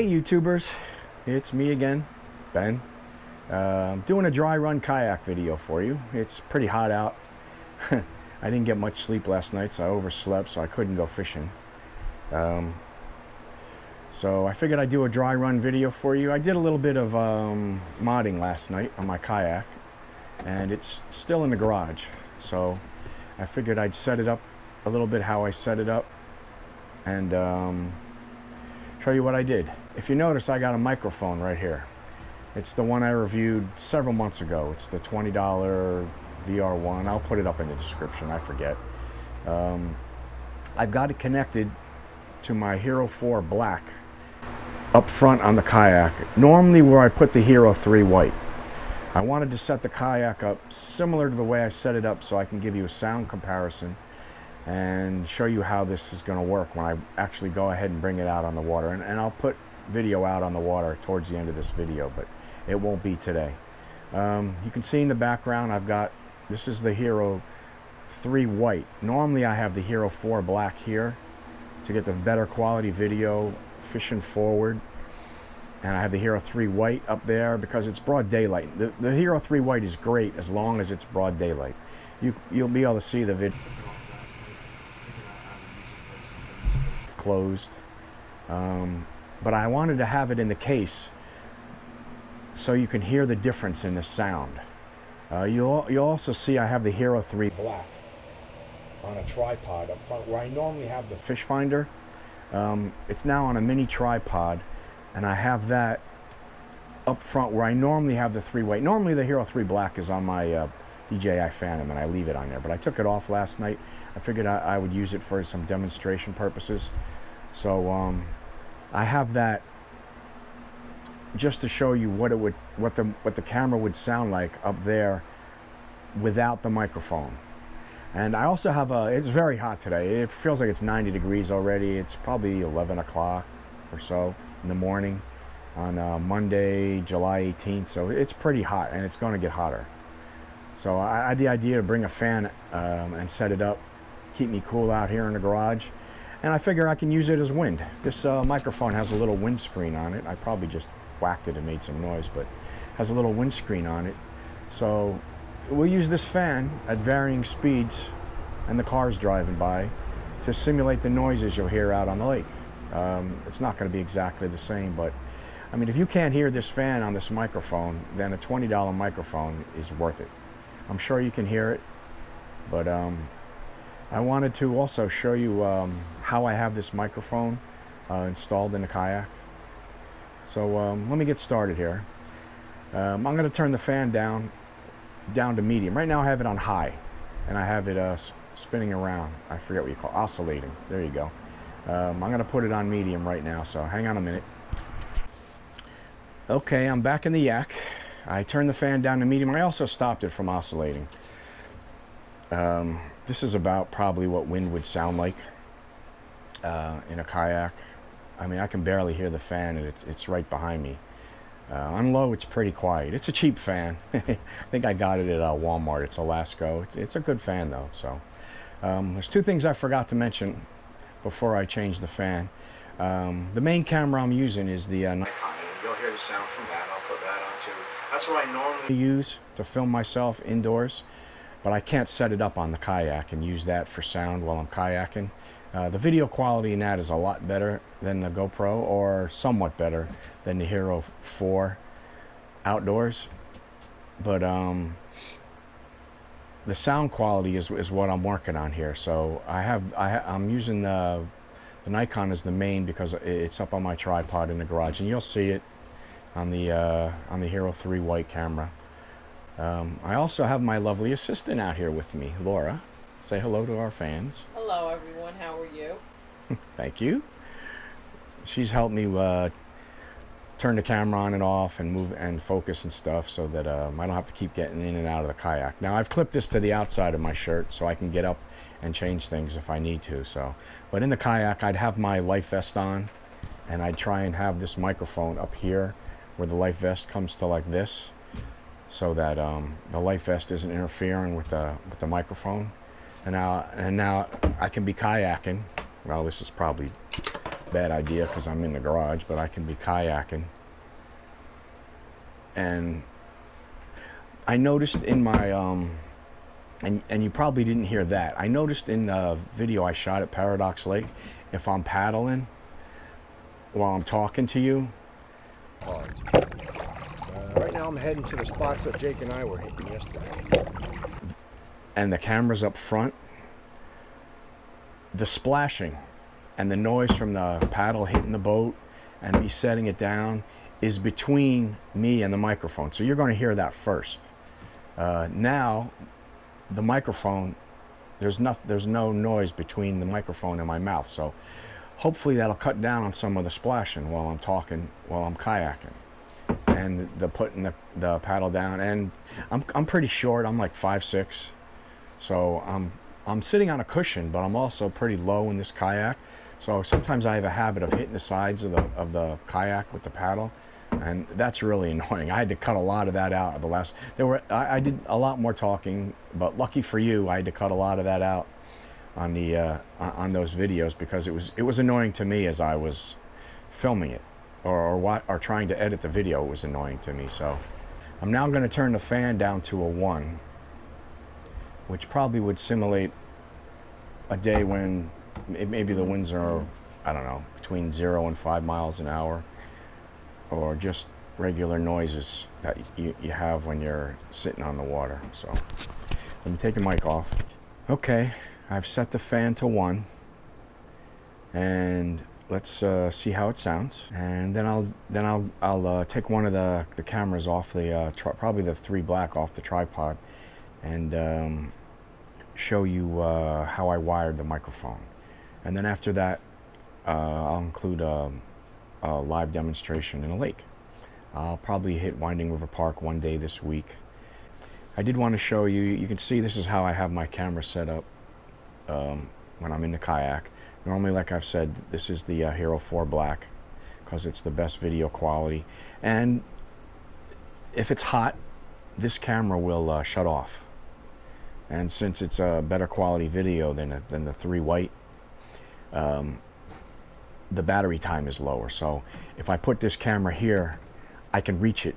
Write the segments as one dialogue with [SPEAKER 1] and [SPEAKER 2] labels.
[SPEAKER 1] Hey YouTubers, it's me again, Ben. Doing a dry run kayak video for you. It's pretty hot out. I didn't get much sleep last night, so I overslept, so I couldn't go fishing. So I figured I'd do a dry run video for you. I did a little bit of modding last night on my kayak, and it's still in the garage. So I figured I'd set it up a little bit how I set it up, and show you what I did. If you notice, I got a microphone right here. It's the one I reviewed several months ago. It's the $20 VR1. I'll put it up in the description, I forget. I've got it connected to my Hero 4 Black up front on the kayak, normally where I put the Hero 3 White. I wanted to set the kayak up similar to the way I set it up so I can give you a sound comparison and show you how this is going to work when I actually go ahead and bring it out on the water. And I'll put video out on the water towards the end of this video, but it won't be today. You can see in the background I've got, this is the Hero 3 White. Normally I have the Hero 4 Black here to get the better quality video fishing forward, and I have the Hero 3 White up there because it's broad daylight. The Hero 3 White is great as long as it's broad daylight. You'll be able to see the video closed, but I wanted to have it in the case so you can hear the difference in the sound. You'll also see I have the Hero 3 Black on a tripod up front where I normally have the fish finder. It's now on a mini tripod, and I have that up front where I normally have the 3 White. Normally the Hero 3 Black is on my DJI Phantom, and I leave it on there, but I took it off last night. I figured I would use it for some demonstration purposes. So I have that just to show you what the camera would sound like up there without the microphone. And I also have it's very hot today. It feels like it's 90 degrees already. It's probably 11 o'clock or so in the morning on Monday, July 18th. So it's pretty hot, and it's going to get hotter. So I had the idea to bring a fan and set it up, keep me cool out here in the garage, and I figure I can use it as wind. This microphone has a little windscreen on it. I probably just whacked it and made some noise, but it has a little windscreen on it. So we'll use this fan at varying speeds and the cars driving by to simulate the noises you'll hear out on the lake. It's not going to be exactly the same, but I mean, if you can't hear this fan on this microphone, then a $20 microphone is worth it. I'm sure you can hear it, but I wanted to also show you how I have this microphone installed in the kayak. So let me get started here. I'm going to turn the fan down to medium. Right now I have it on high, and I have it spinning around. I forget what you call it, oscillating. There you go. I'm going to put it on medium right now, so hang on a minute. Okay, I'm back in the yak. I turned the fan down to medium. I also stopped it from oscillating. This is about probably what wind would sound like in a kayak. I mean, I can barely hear the fan, and it's right behind me. On low, it's pretty quiet. It's a cheap fan. I think I got it at Walmart. It's a Lasco. It's a good fan, though. So there's two things I forgot to mention before I change the fan. The main camera I'm using is the Nikon. You'll hear the sound from that. I'll put that on too. That's what I normally use to film myself indoors, but I can't set it up on the kayak and use that for sound while I'm kayaking. The video quality in that is a lot better than the GoPro, or somewhat better than the Hero 4 outdoors, but the sound quality is what I'm working on here. So I'm using the Nikon as the main because it's up on my tripod in the garage, and you'll see it on the Hero 3 White camera. I also have my lovely assistant out here with me, Laura. Say hello to our fans.
[SPEAKER 2] Hello everyone, how are you?
[SPEAKER 1] Thank you. She's helped me turn the camera on and off and move and focus and stuff, so that I don't have to keep getting in and out of the kayak. Now I've clipped this to the outside of my shirt so I can get up and change things if I need to. So, but in the kayak I'd have my life vest on, and I'd try and have this microphone up here where the life vest comes to like this, so that the life vest isn't interfering with the microphone. And now I can be kayaking. Well, this is probably bad idea because I'm in the garage, but I can be kayaking. And I noticed in my, and you probably didn't hear that, I noticed in the video I shot at Paradox Lake, if I'm paddling while I'm talking to you.
[SPEAKER 3] Right now I'm heading to the spots that Jake and I were hitting yesterday.
[SPEAKER 1] And the camera's up front, the splashing and the noise from the paddle hitting the boat and me setting it down is between me and the microphone. So you're going to hear that first. Now, the microphone, there's no noise between the microphone and my mouth. So hopefully that'll cut down on some of the splashing while I'm talking, while I'm kayaking. And the putting the paddle down. And I'm pretty short. I'm like 5'6". So I'm sitting on a cushion, but I'm also pretty low in this kayak. So sometimes I have a habit of hitting the sides of the kayak with the paddle, and that's really annoying. I had to cut a lot of that out. I did a lot more talking, but lucky for you, I had to cut a lot of that out on on those videos because it was annoying to me as I was filming it, or trying to edit the video. It was annoying to me. So I'm now going to turn the fan down to a 1, which probably would simulate a day when maybe the winds are, I don't know, between 0 and 5 miles an hour, or just regular noises that you have when you're sitting on the water. So let me take the mic off. Okay, I've set the fan to 1, and let's see how it sounds. And then I'll take one of the cameras off probably the 3 black off the tripod, and show you how I wired the microphone. And then after that, I'll include a live demonstration in a lake. I'll probably hit Winding River Park one day this week. I did want to show you, you can see this is how I have my camera set up when I'm in the kayak. Normally, like I've said, this is the Hero 4 Black because it's the best video quality. And if it's hot, this camera will shut off. And since it's a better quality video than the 3 white, the battery time is lower. So if I put this camera here, I can reach it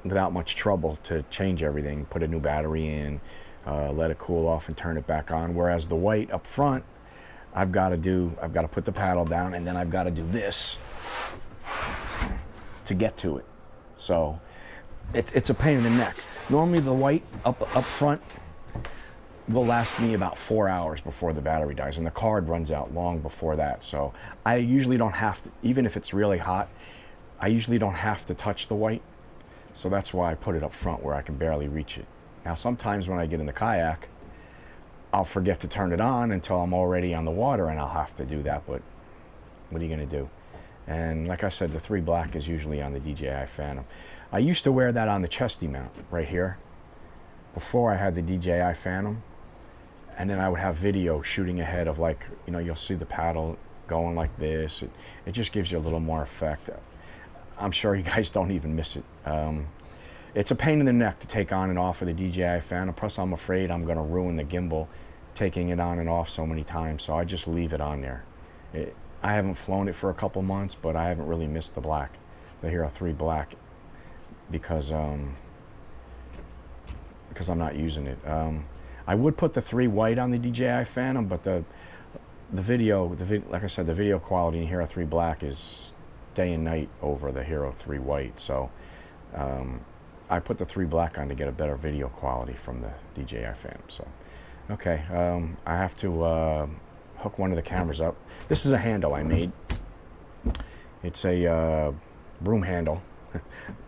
[SPEAKER 1] without much trouble to change everything, put a new battery in, let it cool off and turn it back on. Whereas the white up front, I've got to put the paddle down, and then I've got to do this to get to it. So it's a pain in the neck. Normally the white up front will last me about 4 hours before the battery dies, and the card runs out long before that. So I usually don't have to, even if it's really hot, I usually don't have to touch the white. So that's why I put it up front where I can barely reach it. Now sometimes when I get in the kayak, I'll forget to turn it on until I'm already on the water, and I'll have to do that, but what are you going to do? And like I said, the 3 black is usually on the DJI Phantom. I used to wear that on the chesty mount right here before I had the DJI Phantom. And then I would have video shooting ahead of, like, you know, you'll see the paddle going like this. It just gives you a little more effect. I'm sure you guys don't even miss it. It's a pain in the neck to take on and off of the DJI Phantom. Plus, I'm afraid I'm going to ruin the gimbal taking it on and off so many times. So I just leave it on there. I haven't flown it for a couple months, but I haven't really missed the black, the Hero 3 Black, because I'm not using it. I would put the 3 white on the DJI Phantom, but the video, like I said, the video quality in Hero 3 Black is day and night over the Hero 3 white. So I put the 3 black on to get a better video quality from the DJI Phantom. So okay, I have to hook one of the cameras up. This is a handle I made. It's a broom handle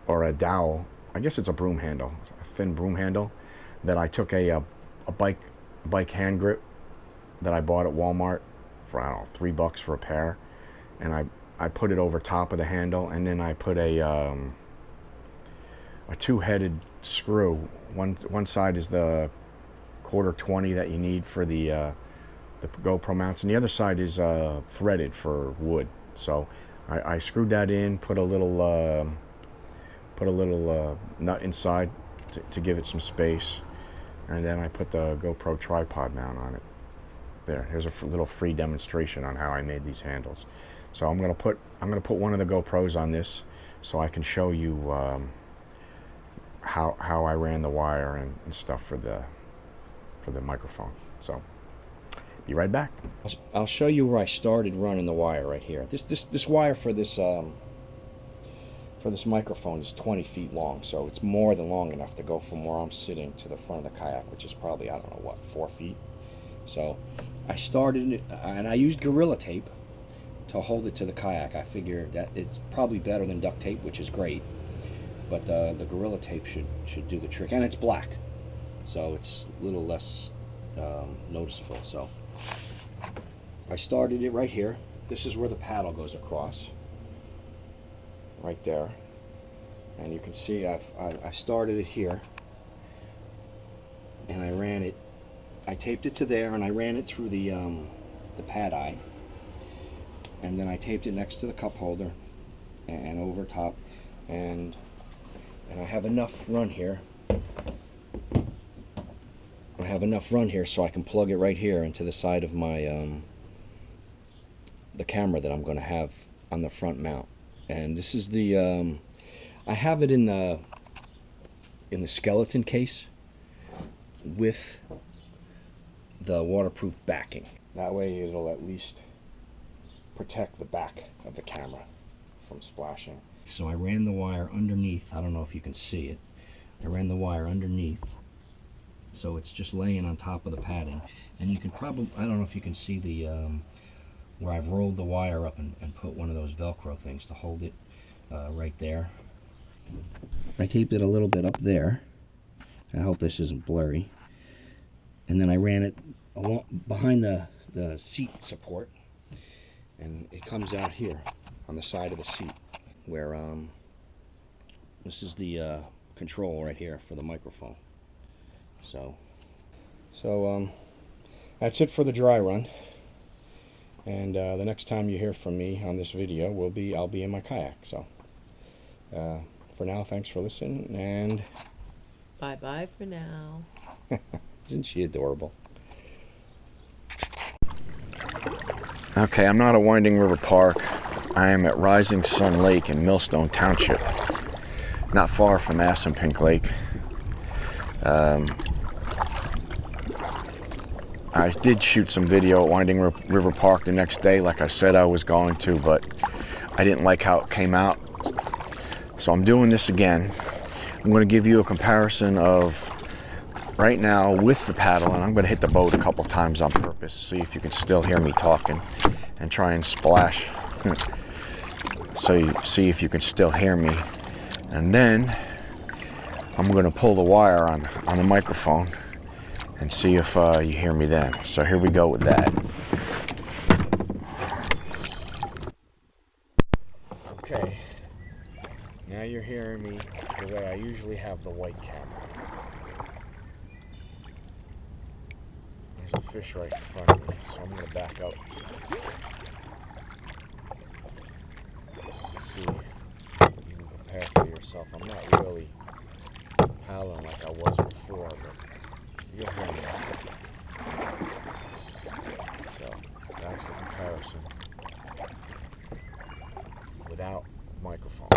[SPEAKER 1] or a dowel. I guess it's a broom handle, a thin broom handle that I took a bike hand grip that I bought at Walmart for, I don't know, $3 for a pair, and I put it over top of the handle, and then I put a 2-headed screw. One side is the 1/4-20 that you need for the GoPro mounts, and the other side is threaded for wood. So I screwed that in, put a little nut inside to give it some space. And then I put the GoPro tripod mount on it. Here's a little free demonstration on how I made these handles. So I'm gonna put one of the GoPros on this so I can show you how I ran the wire and stuff for the microphone. So be right back. I'll show you where I started running the wire right here. This wire for this microphone is 20 feet long, so it's more than long enough to go from where I'm sitting to the front of the kayak, which is probably, I don't know what, 4 feet. So I started it, and I used Gorilla Tape to hold it to the kayak. I figured that it's probably better than duct tape, which is great, but the Gorilla Tape should do the trick, and it's black, so it's a little less noticeable. So I started it right here. This is where the paddle goes across, right there, and you can see I started it here, and I ran it. I taped it to there, and I ran it through the pad eye, and then I taped it next to the cup holder and over top, and I have enough run here. I have enough run here so I can plug it right here into the side of my the camera that I'm going to have on the front mount. And this is the I have it in the skeleton case with the waterproof backing. That way it'll at least protect the back of the camera from splashing. So I ran the wire underneath. I don't know if you can see it. I ran the wire underneath, so it's just laying on top of the padding. And you can probably, I don't know if you can see the where I've rolled the wire up and put one of those Velcro things to hold it right there. I taped it a little bit up there. I hope this isn't blurry. And then I ran it along behind the seat support, and it comes out here on the side of the seat where this is the control right here for the microphone. So that's it for the dry run. And the next time you hear from me on this video I'll be in my kayak. So for now, thanks for listening, and
[SPEAKER 2] Bye-bye for now.
[SPEAKER 1] Isn't she adorable? Okay, I'm not at Winding River Park. I am at Rising Sun Lake in Millstone Township, not far from Assunpink Lake. I did shoot some video at Winding River Park the next day, like I said I was going to, but I didn't like how it came out. So I'm doing this again. I'm going to give you a comparison of right now with the paddle, and I'm going to hit the boat a couple times on purpose, see if you can still hear me talking, and try and splash. So you see if you can still hear me. And then I'm going to pull the wire on the microphone and see if you hear me then. So here we go with that. Okay, now you're hearing me the way I usually have the white camera. There's a fish right in front of me, so I'm going to back up. Let's see. You can compare for yourself. I'm not really paddling like I was before, but you'll hear me. So that's the comparison without microphone.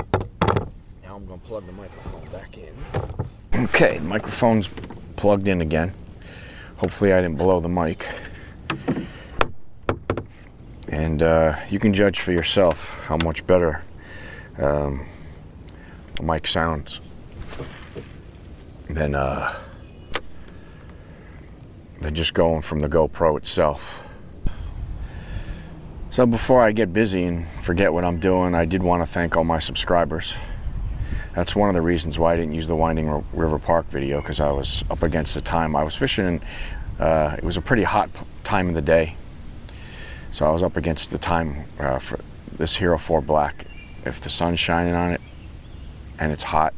[SPEAKER 1] Now I'm going to plug the microphone back in. Okay, the microphone's plugged in again. Hopefully I didn't blow the mic. And you can judge for yourself how much better the mic sounds than just going from the GoPro itself. So before I get busy and forget what I'm doing, I did want to thank all my subscribers. That's one of the reasons why I didn't use the Winding River Park video, because I was up against the time. I was fishing, and it was a pretty hot time of the day, so I was up against the time for this Hero 4 Black. If the sun's shining on it and it's hot,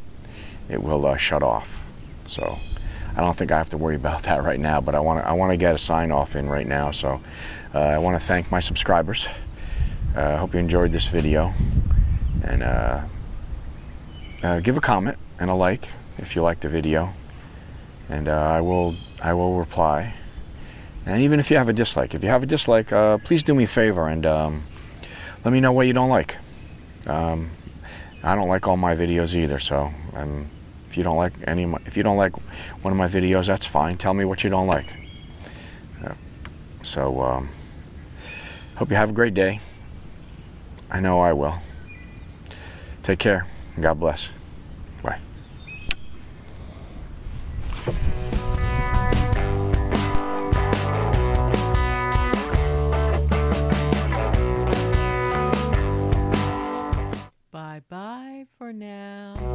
[SPEAKER 1] it will shut off. So I don't think I have to worry about that right now, but I want to get a sign off in right now. So I want to thank my subscribers. I hope you enjoyed this video, and give a comment and a like if you like the video, and I will reply. And even if you have a dislike, please do me a favor and let me know what you don't like. I don't like all my videos either, so if you don't like if you don't like one of my videos, that's fine. Tell me what you don't like. Hope you have a great day. I know I will. Take care. God bless. Bye.
[SPEAKER 2] Bye-bye for now.